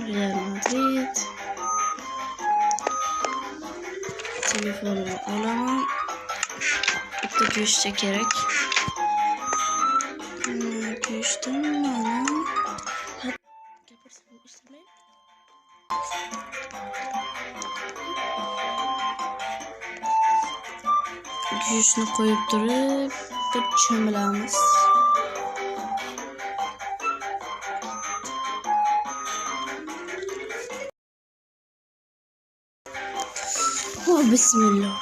Real Madrid. Telefonumu alamam. Bitta go'shtcha kerak. Go'shtim mana. Gapirsam eshitmayman. Go'shtni qo'yib turib, bir cho'milamiz. Bismillah.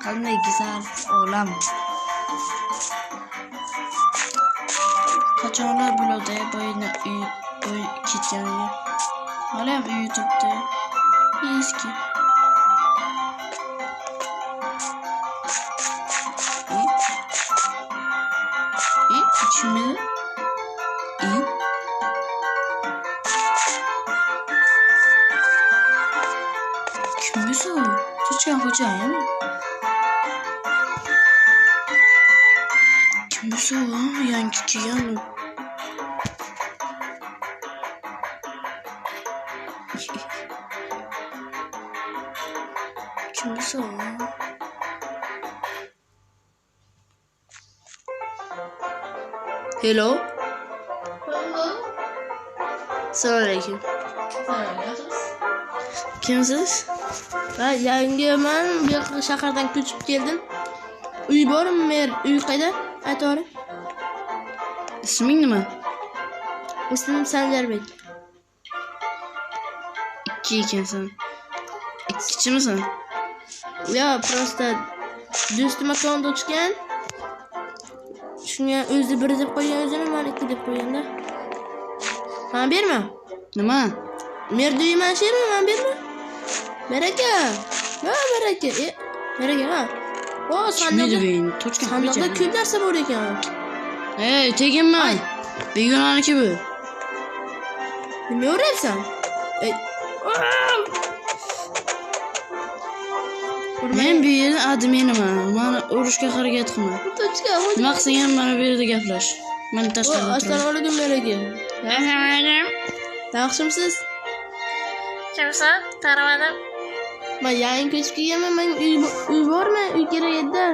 Qanday güzel olam. Qachonlar bo'ladi boyni uy ketganiga. Hali ham uy turibdi. Eski. Ichmi? Kimmis u? Cho'chgan xo'jayin. Kimmis u? Yangi kelgan. Kimmis u? Hello. Assalomu alaykum. Kimsiz? Ben yangiman, bu yoqqa shahardan ko'chib keldim. Uy bormi? Mer, uy qayda? Aytavering. Isming nima? Ismim Sanjarbek. İki ekansan. İkkichimisan? Ya, просто do'stim akonda o'chgan. Shunga o'zi bir deb qo'ygan, o'zini men ikki deb qo'yganda. Ha, berma. Nima? Mer deyman, shermi? Men berma. Beraka. Ha, beraka. Beraka, ha. O, sandiqda ko'p narsa bor ekan. Ey, teginman. Begonaniki bu. Nima o'rayapsan? Ey. Men bu yerning adminiman. Meni urishga harakat qilma. Nima qilsang ham mana bu yerda gaplash. Meni tashlab o'tir. Assalomu alaykum, beraka. Assalomu alaykum. Yaxshimisiz? Kimsan? Qaramadim. Ben yangi ko'chib kelganman. Men uy bormi? Uy kerak edi.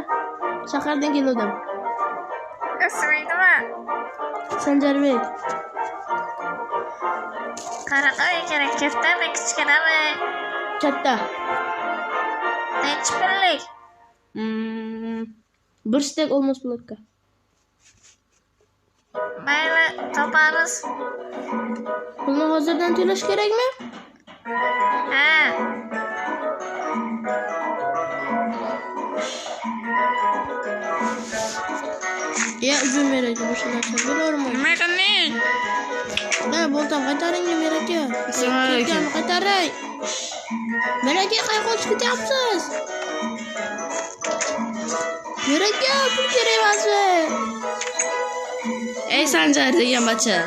Shahardan keldim. Isming nima? Sanjarbek. Qanaqa uy kerak? Kattami, kichkinami? Katta. Necha pullik? Bir stek olmos blokka. Mayli, topamiz. Pulni hozirdan to'lash kerakmi? Ha. Ya uzun beraka bu narsa bo'larmi? Nima qilay? Ha, bo'ldim, qaytaring beraka. Assalomu alaykum. Qaytaring. Beraka, qayerga qochib ketyapsiz? Beraka, pul kerak emasmi? Ey Sanjar degan bacha.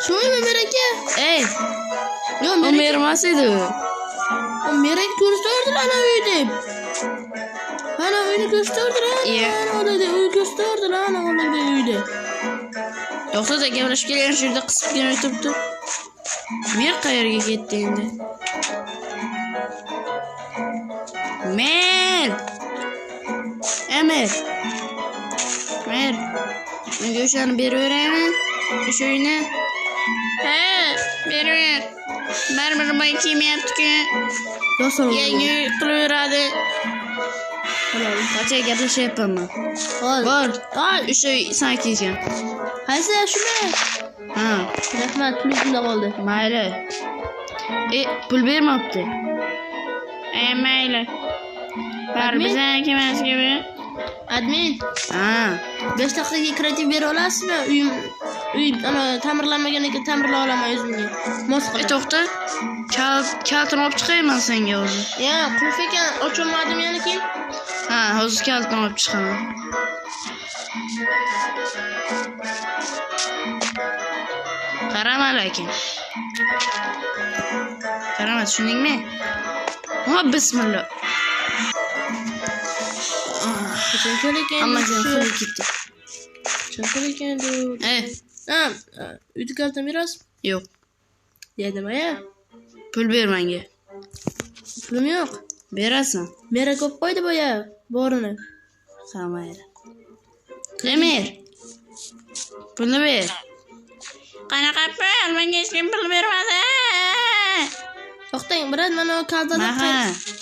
Shuymi beraka? Ey. Yo'q, men bermas edi. O merak ko'rsatdilar ana uy deb. Ana uyni ko'rsatdilar. Ana uy ko'rsatdilar, ana uyda. Yo'qsa da gaplashib kelgan shu yerda qisibgina turibdi. Mer qayerga ketdi endi? Mer. Mer. Mer. Menga o'shani beraveraymi? O'sha uyni. Ha, beraver. Baribir boy kiymayapti-ku. Yangi qilaveradi. Qancha gaplashyapman. Bor. O'sha sanki ekan. Qaysi shuni? Ha. Rahmat, pulingda qoldi. Mayli. Pul bermabdi. Mayli. Baribir bizaniki emas-ku. Admin. Ha. 5 daqiqaga kreativ bera olasizmi? Uy ana ta'mirlanmagan ekan, ta'mirlay olaman o'zimga. Mos qilib. To'xta. Kaltini olib chiqayman senga o'zi. Ya, qulf ekan, ocholmadim yana keyin. Ha, hozir kaltini olib chiqaman. Qarama lekin. Qarama, tushundingmi? Ha, bismillah. Qachon ekan? Hammasidan qilib ketdi. Qachon ekan bu? Ha, uyda kaltam berasiz? Yo'q. Dedimaya. Pul ber menga. Pulim yo'q. Berasan. Mera ko'p qo'ydi boya, borini. Ha, mayli. Emir. Pulni ber. Qanaqa pul? Menga hech kim pul bermadi. To'xtang, brat, mana kaltadan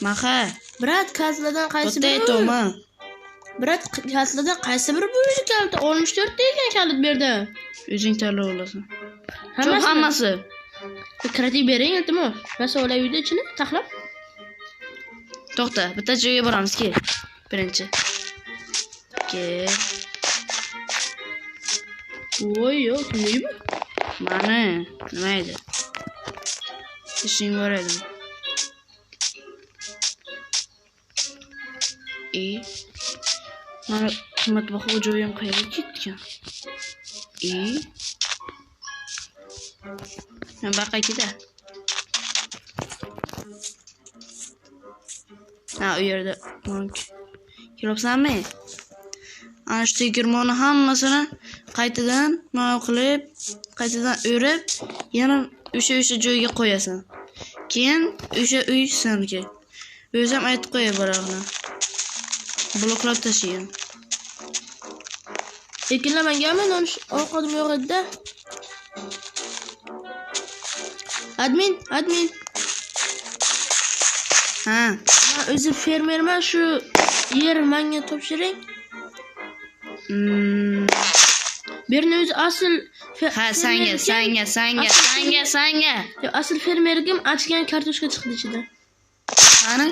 Maha. Brat, kaltadan qaysi biri? Aytoma. Brat, kaltadan qaysi biri bu kalta? 64 ta ekan kalit berdi. O'zing tanlab olasan. Hammasi. Kreativ bering, iltimos. Bas olay uyda ichini taxlab. To'xta, bitta joyga boramiz, kel. Birinchi. Kel. Voy, yo'q, nima? Mana, nima edi? Ishing bor edi. Mana qimmatbaho joyim qayerga ketgan? Men baqaykida. Ha, u yerda kiryapsanmi? Ana shu tegirmonni hammasini qaytadan nima qilib, qaytadan o'rib, yana o'sha joyga qo'yasan. Keyin o'sha uy seniki. O'zim aytib qo'yay barag'ini. Bloklab tashlayman. Ekinlamangami, ovqatim yo'q edi-da. Admin. Ha. Men o'zi fermerman, shu yer menga topshiring. Berni o'zi asl Ha, sanga. Asl fermergim achgan kartoshka chiqdi ichidan. Qani?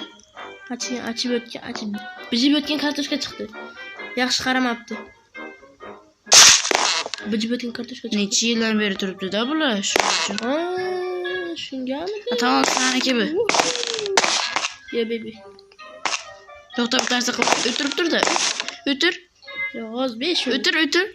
Bijib o'tgan kartoshka chiqdi. Yaxshi qaramabdi. Bijib o'tgan kartoshka chiqdi. Necha yildan beri turibdi-da bular shuning uchun. Shungami? Tamam, saniki bu. Ye baby. To'xta, bir narsa qilib o'tirib turdi. O'tir. Yo'q, 5. O'tir.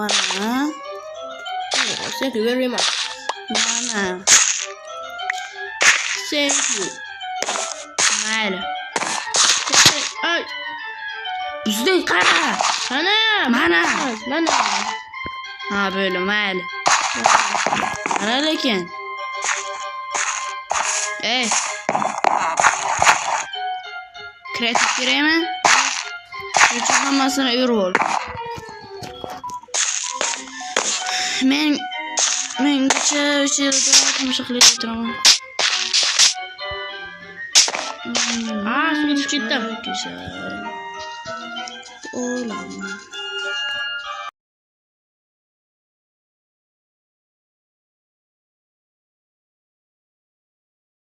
Mana. Thank you very much. Mana. Thank you. Mayli. Ay. Bizning qara. Mana. Ha, böyle mayli. Mana lekin. Kreativ kerakmi? Uchun hammasini o'rib ol. Mengacha o'sha yerda tomosha qilib o'tiraman. Suvga tushib ketdim. Güzel. Olama.